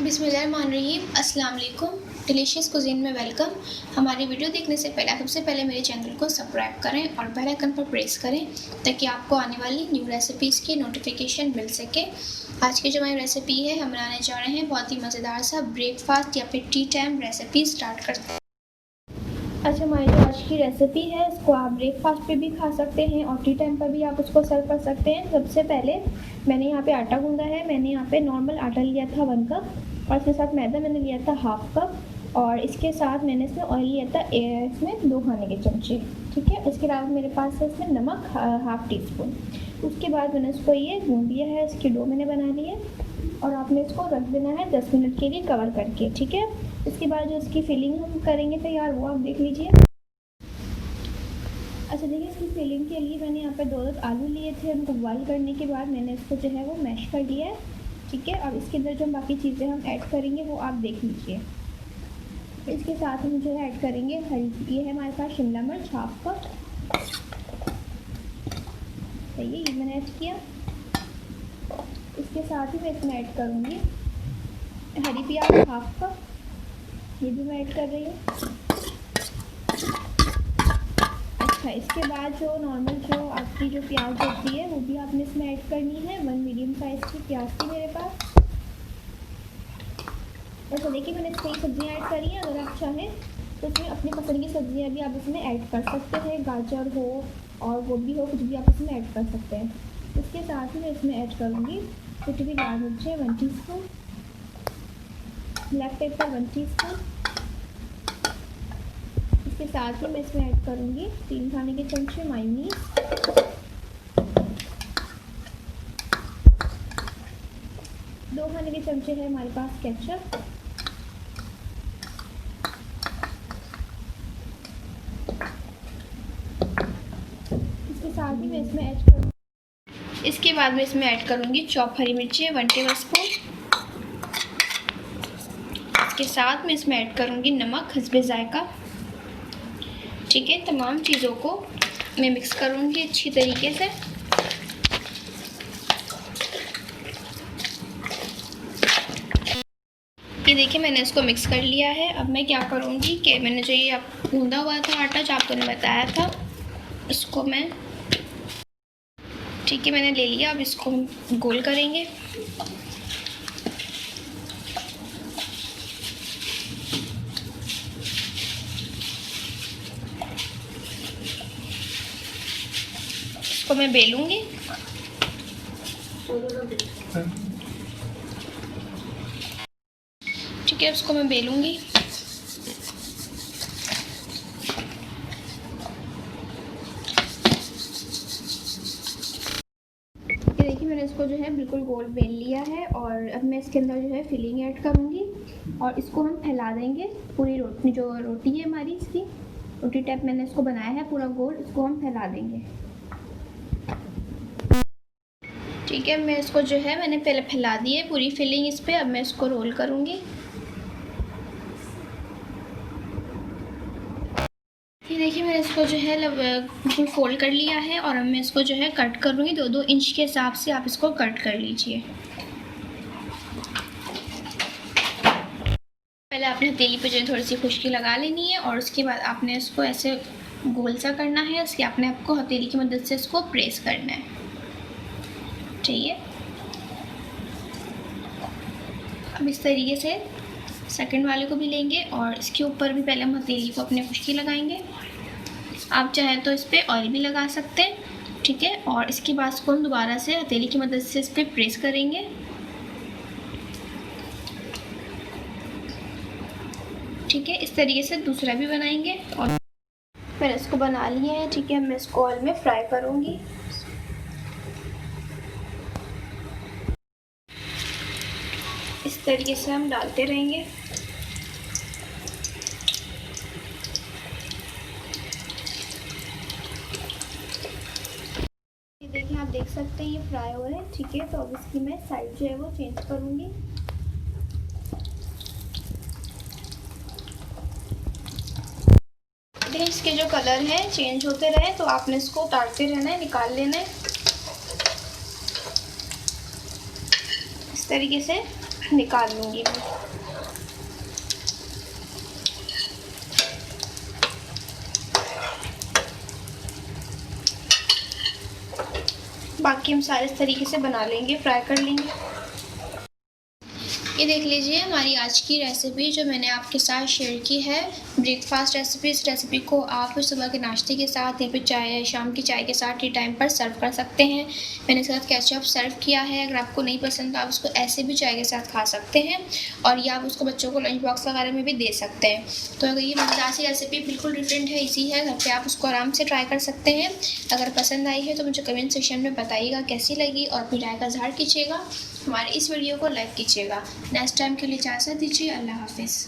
बिस्मिल्लाहिर्रहमानिर्रहीम। अस्सलाम वालेकुम। डिलीशियस कुज़ीन में वेलकम। हमारी वीडियो देखने से पहले सबसे पहले मेरे चैनल को सब्सक्राइब करें और बेल आइकन पर प्रेस करें ताकि आपको आने वाली न्यू रेसिपीज़ की नोटिफिकेशन मिल सके। आज की जो हमारी रेसिपी है, हम बनाने जा रहे हैं बहुत ही मज़ेदार सा ब्रेकफास्ट या फिर टी टाइम रेसिपी स्टार्ट करते हैं। अच्छा, हमारी जो आज की रेसिपी है इसको आप ब्रेकफास्ट पे भी खा सकते हैं और टी टाइम पर भी आप उसको सर्व कर सकते हैं। सबसे पहले मैंने यहाँ पे आटा गूंदा है। मैंने यहाँ पे नॉर्मल आटा लिया था 1 कप और इसके साथ मैदा मैंने लिया था 1/2 कप और इसके साथ मैंने इसमें ऑयल लिया था इसमें 2 खाने के चमचे। ठीक है, इसके अलावा मेरे पास है इसमें नमक 1/2 टीस्पून। उसके बाद मैंने इसको ये गूंद दिया है, इसकी डो मैंने बना ली है और आपने इसको रख देना है 10 मिनट के लिए कवर करके। ठीक है, इसके बाद जो इसकी फिलिंग हम करेंगे तैयार वो आप देख लीजिए। अच्छा देखिए, इसकी फिलिंग के लिए मैंने यहाँ पे 2 आलू लिए थे। उनको बॉइल करने के बाद मैंने इसको जो है वो मैश कर लिया है। ठीक है, अब इसके अंदर जो बाकी चीज़ें हम ऐड करेंगे वो आप देख लीजिए। इसके साथ हम जो है ऐड करेंगे हरी, ये है हमारे पास शिमला मिर्च 1/2 कप। सही है, ये मैंने ऐड किया। इसके साथ ही मैं इसमें ऐड करूँगी हरी प्याज 1/2 कप, ये भी मैं ऐड कर रही हूँ। अच्छा, इसके बाद जो नॉर्मल जो आपकी जो प्याज होती है वो भी आपने इसमें ऐड करनी है। 1 मीडियम साइज़ की प्याज थी मेरे पास। ऐसा देखिए, मैंने कई सब्जियां ऐड करी हैं। अगर आप चाहें तो इसमें अपनी पसंद की सब्जियां भी आप इसमें ऐड कर सकते हैं। गाजर हो और गोभी हो, कुछ भी आप इसमें ऐड कर सकते हैं। इसके साथ ही मैं इसमें ऐड करूँगी कुछ भी लाल मिर्चें 1 टीस्पून, ब्लैक पेपर 1 टीस्पून। इसके साथ ही मैं इसमें ऐड करूँगी 3 खाने के चमचे मायोनीज, दो खाने के चमचे है हमारे पास केचप, इसके साथ ही मैं इसमें ऐड करूँगी। इसके बाद मैं इसमें ऐड करूँगी चॉप हरी मिर्ची 1 टेबलस्पून। इसके साथ मैं इसमें ऐड करूँगी नमक हस्बे जायका। ठीक है, तमाम चीज़ों को मैं मिक्स करूँगी अच्छी तरीके से। ये देखिए, मैंने इसको मिक्स कर लिया है। अब मैं क्या करूँगी कि मैंने जो ये गूंदा हुआ था आटा जो आपको मैंने बताया था, इसको मैं ठीक है मैंने ले लिया। अब इसको गोल करेंगे। इसको मैं बेलूंगी। ठीक है, उसको मैं बेलूंगी। ये देखिए, मैंने इसको जो है बिल्कुल गोल बेल लिया है और अब मैं इसके अंदर जो है फिलिंग ऐड करूंगी और इसको हम फैला देंगे। पूरी रोटी जो रोटी है हमारी, इसकी रोटी टाइप मैंने इसको बनाया है पूरा गोल, इसको हम फैला देंगे। ठीक है, मैं इसको जो है मैंने पहले फैला दी है पूरी फिलिंग इस पर। अब मैं इसको रोल करूँगी। ये देखिए, मैंने इसको जो है बिल्कुल फोल्ड कर लिया है और अब मैं इसको जो है कट करूँगी। 2-2 इंच के हिसाब से आप इसको कट कर लीजिए। पहले आपने हथेली पे जो है थोड़ी सी खुश्की लगा लेनी है और उसके बाद आपने इसको ऐसे गोल सा करना है। उसके आपने आपको हथेली की मदद से इसको प्रेस करना है। चाहिए, अब इस तरीके से सेकंड वाले को भी लेंगे और इसके ऊपर भी पहले हम हथेली को अपने खुश्की लगाएंगे। आप चाहें तो इस पर ऑयल भी लगा सकते हैं। ठीक है, और इसके बाद इसको हम दोबारा से हथेली की मदद से इस पर प्रेस करेंगे। ठीक है, इस तरीके से दूसरा भी बनाएंगे और मैंने इसको बना लिया है। ठीक है, मैं इसको ऑयल में फ्राई करूँगी। इस तरीके से हम डालते रहेंगे। ये देखिए, आप देख सकते हैं ये फ्राई हो रहे हैं। ठीक है, तो अब इसकी मैं साइड जो है वो चेंज करूँगी। देखिए, इसके जो कलर हैं चेंज होते रहे तो आपने इसको उतारते रहना है, निकाल लेना है इस तरीके से। निकाल लूँगी मैं। बाकी हम सारे इस तरीके से बना लेंगे, फ्राई कर लेंगे। ये देख लीजिए हमारी आज की रेसिपी जो मैंने आपके साथ शेयर की है, ब्रेकफास्ट रेसिपी। इस रेसिपी को आप सुबह के नाश्ते के साथ या फिर चाय, शाम की चाय के साथ टी टाइम पर सर्व कर सकते हैं। मैंने इसके साथ केचप सर्व किया है। अगर आपको नहीं पसंद तो आप उसको ऐसे भी चाय के साथ खा सकते हैं, और या आप उसको बच्चों को लंच बॉक्स वगैरह में भी दे सकते हैं। तो अगर ये मज़ेदार सी रेसिपी बिल्कुल डिफरेंट है, इजी है, घर पर आप उसको आराम से ट्राई कर सकते हैं। अगर पसंद आई है तो मुझे कमेंट सेक्शन में बताइएगा कैसी लगी, और अपनी राय का इज़हार कीजिएगा। हमारे इस वीडियो को लाइक कीजिएगा। नेक्स्ट टाइम के लिए इजाज़त दीजिए। अल्लाह हाफ़िज़।